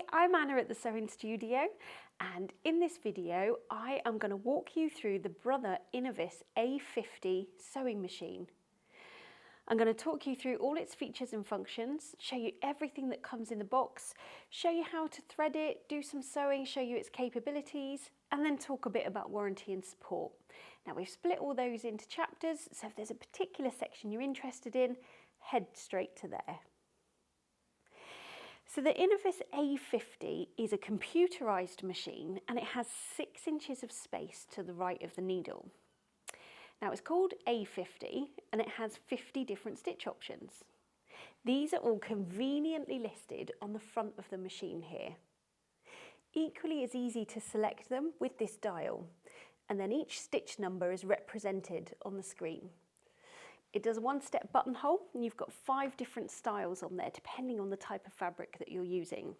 Hi, I'm Anna at the Sewing Studio, and in this video I am going to walk you through the Brother Innov-is A50 sewing machine. I'm going to talk you through all its features and functions, show you everything that comes in the box, show you how to thread it, do some sewing, show you its capabilities, and then talk a bit about warranty and support. Now we've split all those into chapters, so if there's a particular section you're interested in, head straight to there. So the Innov-is A50 is a computerised machine and it has 6 inches of space to the right of the needle. Now it's called A50 and it has 50 different stitch options. These are all conveniently listed on the front of the machine here. Equally as easy to select them with this dial, and then each stitch number is represented on the screen. It does a one-step buttonhole, and you've got 5 different styles on there depending on the type of fabric that you're using.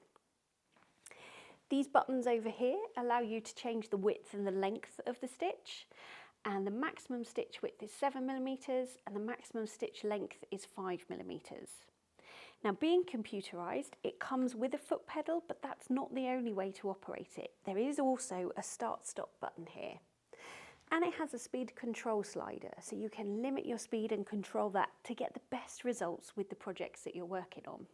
These buttons over here allow you to change the width and the length of the stitch, and the maximum stitch width is 7mm and the maximum stitch length is 5mm. Now, being computerised, it comes with a foot pedal, but that's not the only way to operate it. There is also a start-stop button here. And it has a speed control slider, so you can limit your speed and control that to get the best results with the projects that you're working on.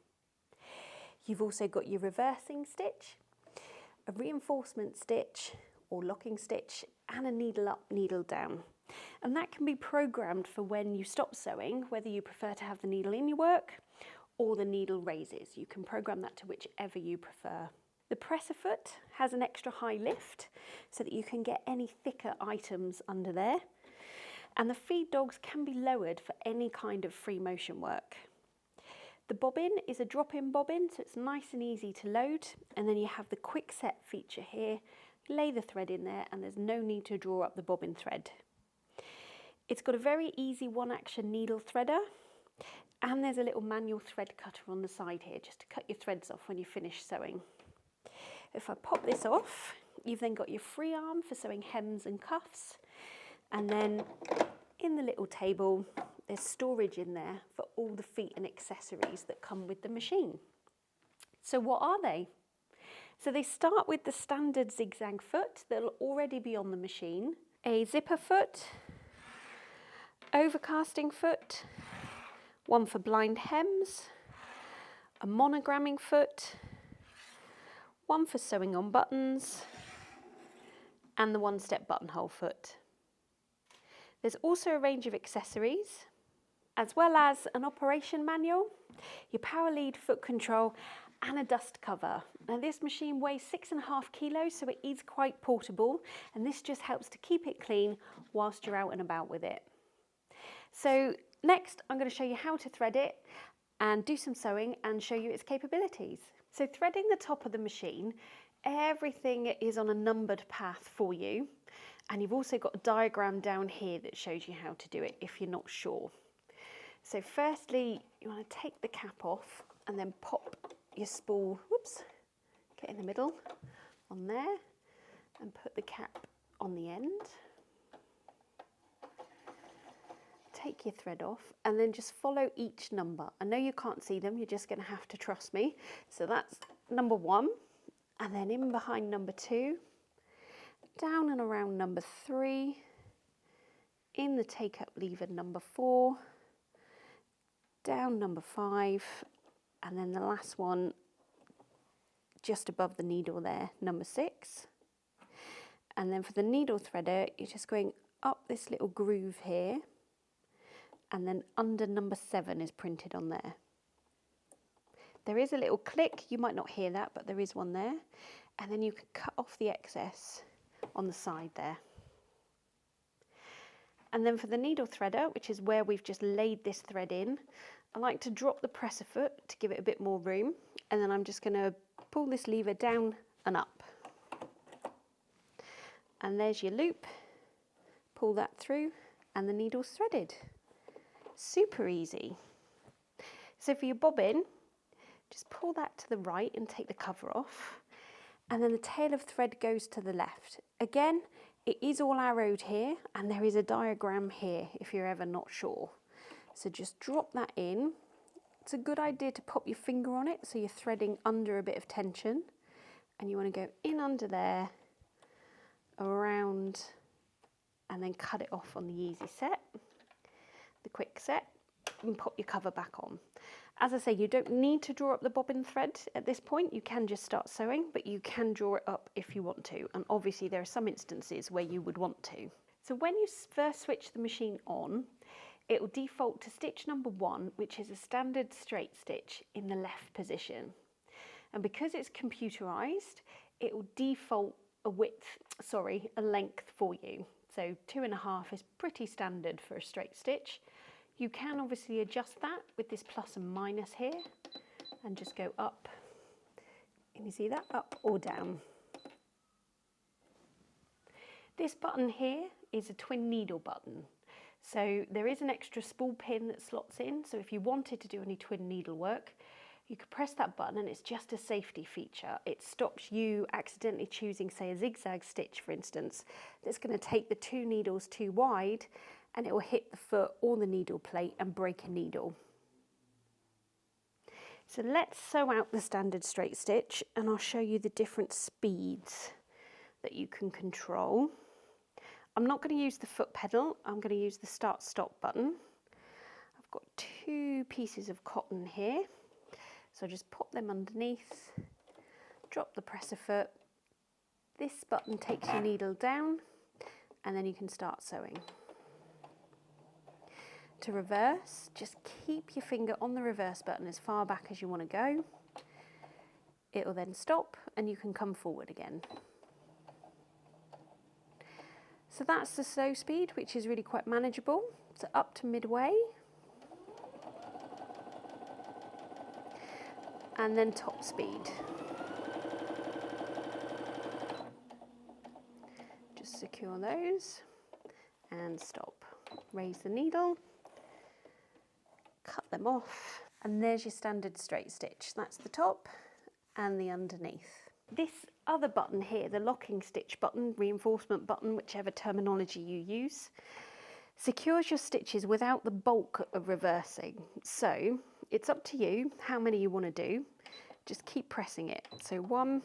You've also got your reversing stitch, a reinforcement stitch or locking stitch, and a needle up, needle down. And that can be programmed for when you stop sewing, whether you prefer to have the needle in your work or the needle raises. You can program that to whichever you prefer. The presser foot has an extra high lift so that you can get any thicker items under there. And the feed dogs can be lowered for any kind of free motion work. The bobbin is a drop-in bobbin, so it's nice and easy to load. And then you have the quick set feature here. Lay the thread in there and there's no need to draw up the bobbin thread. It's got a very easy one-action needle threader. And there's a little manual thread cutter on the side here just to cut your threads off when you finish sewing. If I pop this off, you've then got your free arm for sewing hems and cuffs, and then in the little table there's storage in there for all the feet and accessories that come with the machine. So what are they? So they start with the standard zigzag foot that'll already be on the machine, a zipper foot, overcasting foot, one for blind hems, a monogramming foot, one for sewing on buttons, and the one-step buttonhole foot. There's also a range of accessories, as well as an operation manual, your power lead foot control, and a dust cover. Now this machine weighs 6.5 kilos, so it is quite portable, and this just helps to keep it clean whilst you're out and about with it. So next, I'm going to show you how to thread it and do some sewing and show you its capabilities. So threading the top of the machine, everything is on a numbered path for you, and you've also got a diagram down here that shows you how to do it if you're not sure. So firstly, you want to take the cap off and then pop your spool, get in the middle on there and put the cap on the end. Take your thread off and then just follow each number. I know you can't see them, you're just going to have to trust me. So that's number 1, and then in behind number 2, down and around number 3, in the take-up lever number 4, down number 5, and then the last one just above the needle there, number 6. And then for the needle threader, you're just going up this little groove here, and then under number 7 is printed on there. There is a little click, you might not hear that, but there is one there. And then you can cut off the excess on the side there. And then for the needle threader, which is where we've just laid this thread in, I like to drop the presser foot to give it a bit more room. And then I'm just going to pull this lever down and up. And there's your loop. Pull that through and the needle's threaded. Super easy. So for your bobbin, just pull that to the right and take the cover off, and then the tail of thread goes to the left. Again, it is all arrowed here, and there is a diagram here if you're ever not sure. So just drop that in. It's a good idea to pop your finger on it so you're threading under a bit of tension. and you want to go in under there, around, and then cut it off on the easy set, the quick set, and pop your cover back on. As I say, you don't need to draw up the bobbin thread at this point. You can just start sewing, but you can draw it up if you want to. And obviously there are some instances where you would want to. So when you first switch the machine on, it will default to stitch number 1, which is a standard straight stitch in the left position. And because it's computerized, it will default a length for you. So 2.5 is pretty standard for a straight stitch. You can obviously adjust that with this plus and minus here and just go up. Can you see that? Up or down. This button here is a twin needle button. So there is an extra spool pin that slots in. So if you wanted to do any twin needle work, you could press that button and it's just a safety feature. It stops you accidentally choosing, say, a zigzag stitch, for instance, that's going to take the 2 needles too wide and it will hit the foot or the needle plate and break a needle. So let's sew out the standard straight stitch and I'll show you the different speeds that you can control. I'm not going to use the foot pedal, I'm going to use the start-stop button. I've got 2 pieces of cotton here. So just pop them underneath, drop the presser foot. This button takes your needle down and then you can start sewing. To reverse, just keep your finger on the reverse button as far back as you want to go. It will then stop and you can come forward again. So that's the sew speed, which is really quite manageable. So up to midway. And then top speed. Just secure those and stop. Raise the needle, cut them off, and there's your standard straight stitch. That's the top and the underneath. This other button here, the locking stitch button, reinforcement button, whichever terminology you use, secures your stitches without the bulk of reversing. So it's up to you how many you want to do. Just keep pressing it. So 1,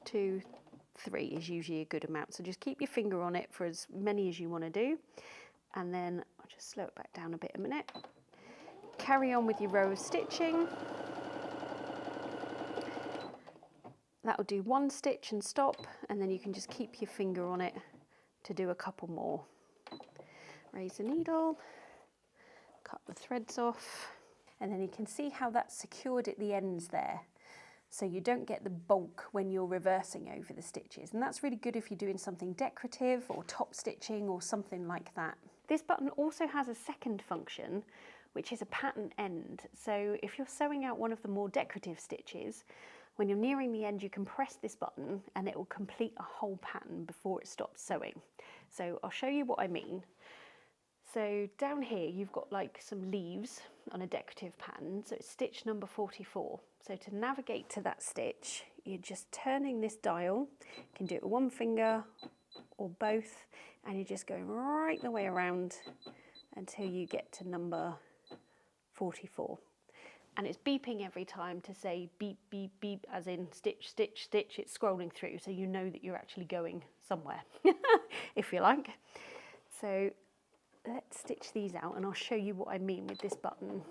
2, 3 is usually a good amount. So just keep your finger on it for as many as you want to do. And then I'll just slow it back down a bit a minute. Carry on with your row of stitching. That will do 1 stitch and stop, and then you can just keep your finger on it to do a couple more. Raise the needle, cut the threads off, and then you can see how that's secured at the ends there. So you don't get the bulk when you're reversing over the stitches. And that's really good if you're doing something decorative or top stitching or something like that. This button also has a second function, which is a pattern end. So if you're sewing out one of the more decorative stitches, when you're nearing the end, you can press this button and it will complete a whole pattern before it stops sewing. So I'll show you what I mean. So down here, you've got like some leaves on a decorative pattern. So it's stitch number 44. So to navigate to that stitch, you're just turning this dial. You can do it with 1 finger or both, and you're just going right the way around until you get to number 44. And it's beeping every time to say beep, beep, beep, as in stitch, stitch, stitch. It's scrolling through, so you know that you're actually going somewhere, if you like. So let's stitch these out and I'll show you what I mean with this button.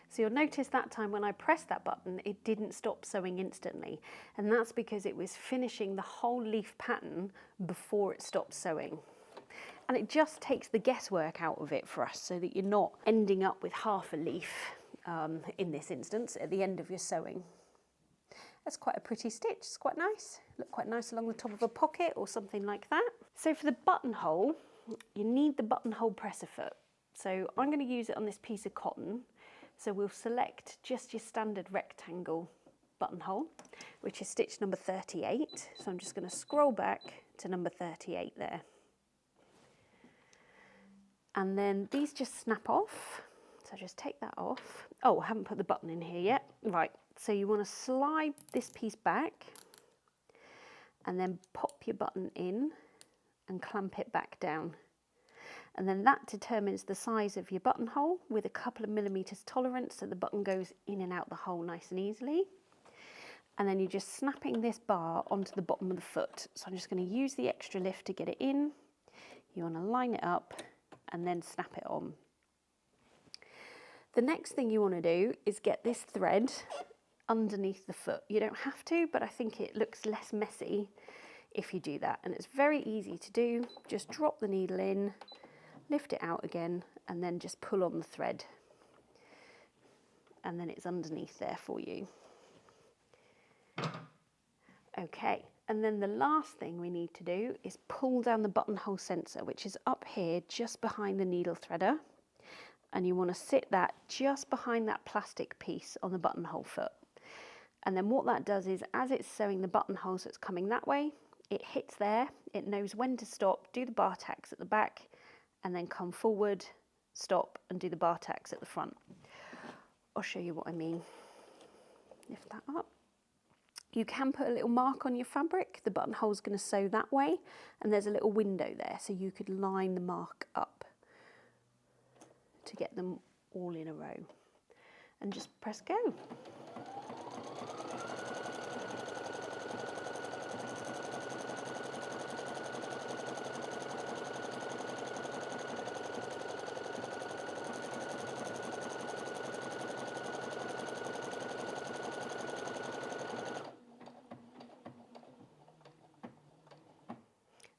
So you'll notice that time when I pressed that button, it didn't stop sewing instantly. And that's because it was finishing the whole leaf pattern before it stopped sewing. And it just takes the guesswork out of it for us so that you're not ending up with half a leaf, in this instance, at the end of your sewing. That's quite a pretty stitch, it's quite nice. Look quite nice along the top of a pocket or something like that. So for the buttonhole, you need the buttonhole presser foot. So I'm going to use it on this piece of cotton. So we'll select just your standard rectangle buttonhole, which is stitch number 38. So I'm just going to scroll back to number 38 there. And then these just snap off. So just take that off. Oh, I haven't put the button in here yet. Right, so you want to slide this piece back and then pop your button in and clamp it back down. And then that determines the size of your buttonhole with a couple of millimeters tolerance, so the button goes in and out the hole nice and easily. And then you're just snapping this bar onto the bottom of the foot. So I'm just going to use the extra lift to get it in. You want to line it up and then snap it on. The next thing you want to do is get this thread underneath the foot. You don't have to, but I think it looks less messy if you do that. And it's very easy to do. Just drop the needle in, lift it out again, and then just pull on the thread. And then it's underneath there for you. Okay, and then the last thing we need to do is pull down the buttonhole sensor, which is up here just behind the needle threader. And you want to sit that just behind that plastic piece on the buttonhole foot. And then what that does is, as it's sewing the buttonhole, so it's coming that way, it hits there, it knows when to stop, do the bar tacks at the back, and then come forward, stop, and do the bar tacks at the front. I'll show you what I mean. Lift that up. You can put a little mark on your fabric. The buttonhole's going to sew that way, and there's a little window there, so you could line the mark up to get them all in a row. And just press go.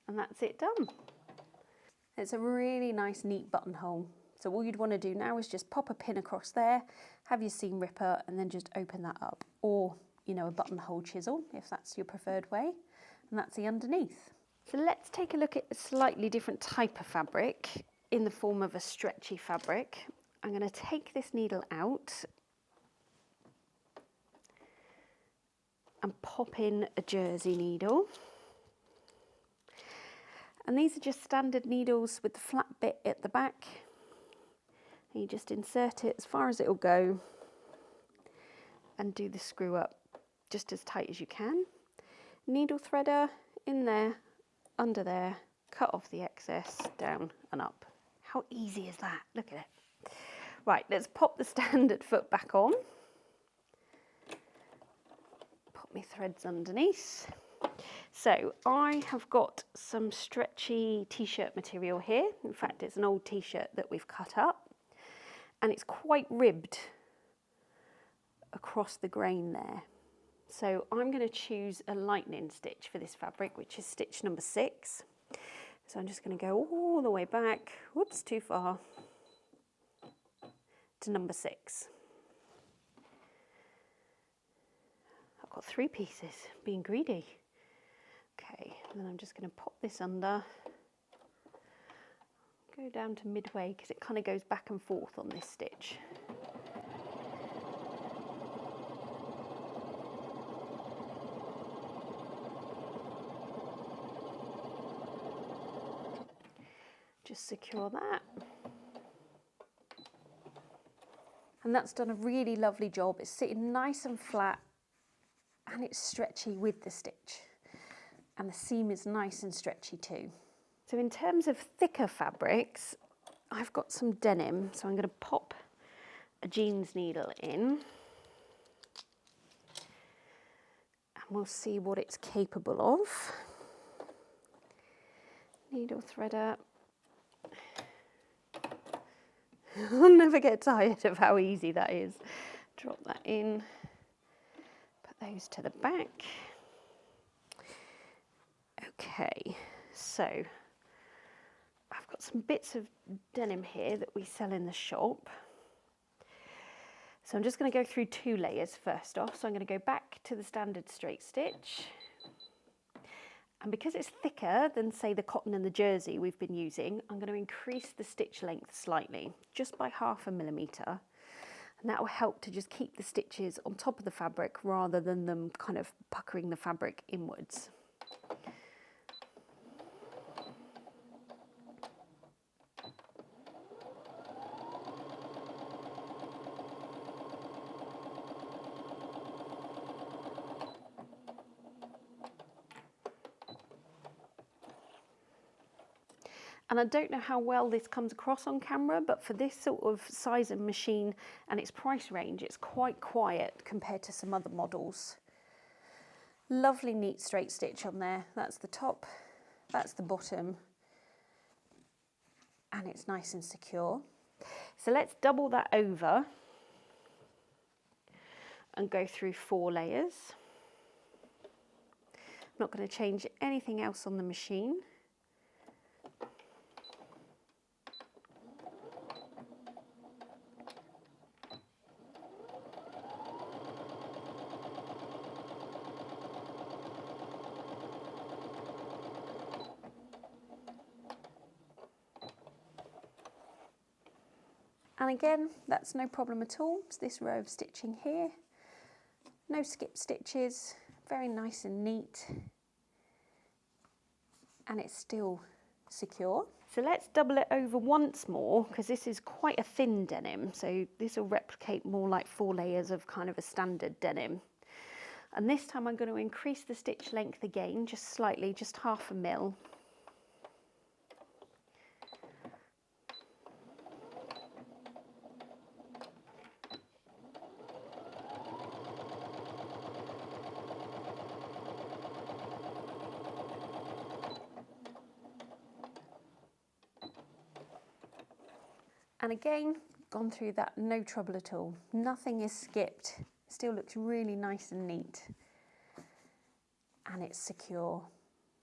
And that's it done. It's a really nice, neat buttonhole. So all you'd want to do now is just pop a pin across there, have your seam ripper, and then just open that up. Or, you know, a buttonhole chisel, if that's your preferred way. And that's the underneath. So let's take a look at a slightly different type of fabric in the form of a stretchy fabric. I'm going to take this needle out and pop in a jersey needle. And these are just standard needles with the flat bit at the back. And you just insert it as far as it'll go and do the screw up just as tight as you can. Needle threader in there, under there, cut off the excess, down and up. How easy is that? Look at it. Right, let's pop the standard foot back on. Pop my threads underneath. So I have got some stretchy t-shirt material here. In fact, it's an old t-shirt that we've cut up, and it's quite ribbed across the grain there. So I'm going to choose a lightning stitch for this fabric, which is stitch number 6. So I'm just going to go all the way back, whoops, too far, to number 6. I've got 3 pieces, being greedy. Okay, and then I'm just going to pop this under, go down to midway because it kind of goes back and forth on this stitch. Just secure that. And that's done a really lovely job. It's sitting nice and flat and it's stretchy with the stitch. And the seam is nice and stretchy too. So in terms of thicker fabrics, I've got some denim. So I'm going to pop a jeans needle in. And we'll see what it's capable of. Needle threader. I'll never get tired of how easy that is. Drop that in. Put those to the back. Okay, so I've got some bits of denim here that we sell in the shop. So I'm just going to go through 2 layers first off. So I'm going to go back to the standard straight stitch. And because it's thicker than, say, the cotton and the jersey we've been using, I'm going to increase the stitch length slightly, just by 0.5 millimeter. And that will help to just keep the stitches on top of the fabric rather than them kind of puckering the fabric inwards. And I don't know how well this comes across on camera, but for this sort of size of machine and its price range, it's quite quiet compared to some other models. Lovely neat straight stitch on there. That's the top, that's the bottom, and it's nice and secure. So let's double that over and go through 4 layers. I'm not going to change anything else on the machine. And again, that's no problem at all. It's this row of stitching here. No skip stitches, very nice and neat. And it's still secure. So let's double it over once more, because this is quite a thin denim. So this will replicate more like 4 layers of kind of a standard denim. And this time I'm going to increase the stitch length again, just slightly, just 1/2 mil. And again, gone through that, no trouble at all. Nothing is skipped. Still looks really nice and neat. And it's secure.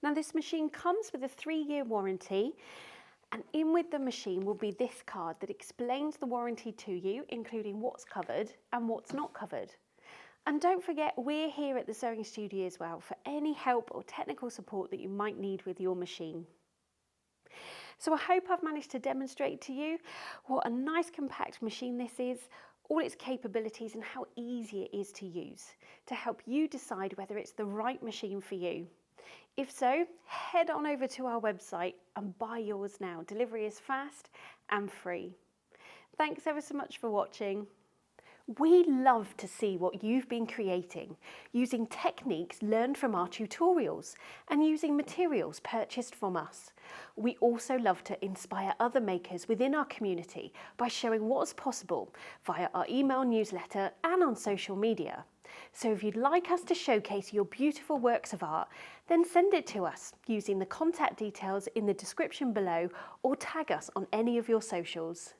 Now this machine comes with a 3-year warranty, and in with the machine will be this card that explains the warranty to you, including what's covered and what's not covered. And don't forget, we're here at the Sewing Studio as well for any help or technical support that you might need with your machine. So I hope I've managed to demonstrate to you what a nice compact machine this is, all its capabilities and how easy it is to use to help you decide whether it's the right machine for you. If so, head on over to our website and buy yours now. Delivery is fast and free. Thanks ever so much for watching. We love to see what you've been creating, using techniques learned from our tutorials and using materials purchased from us. We also love to inspire other makers within our community by showing what's possible via our email newsletter and on social media. So if you'd like us to showcase your beautiful works of art, then send it to us using the contact details in the description below or tag us on any of your socials.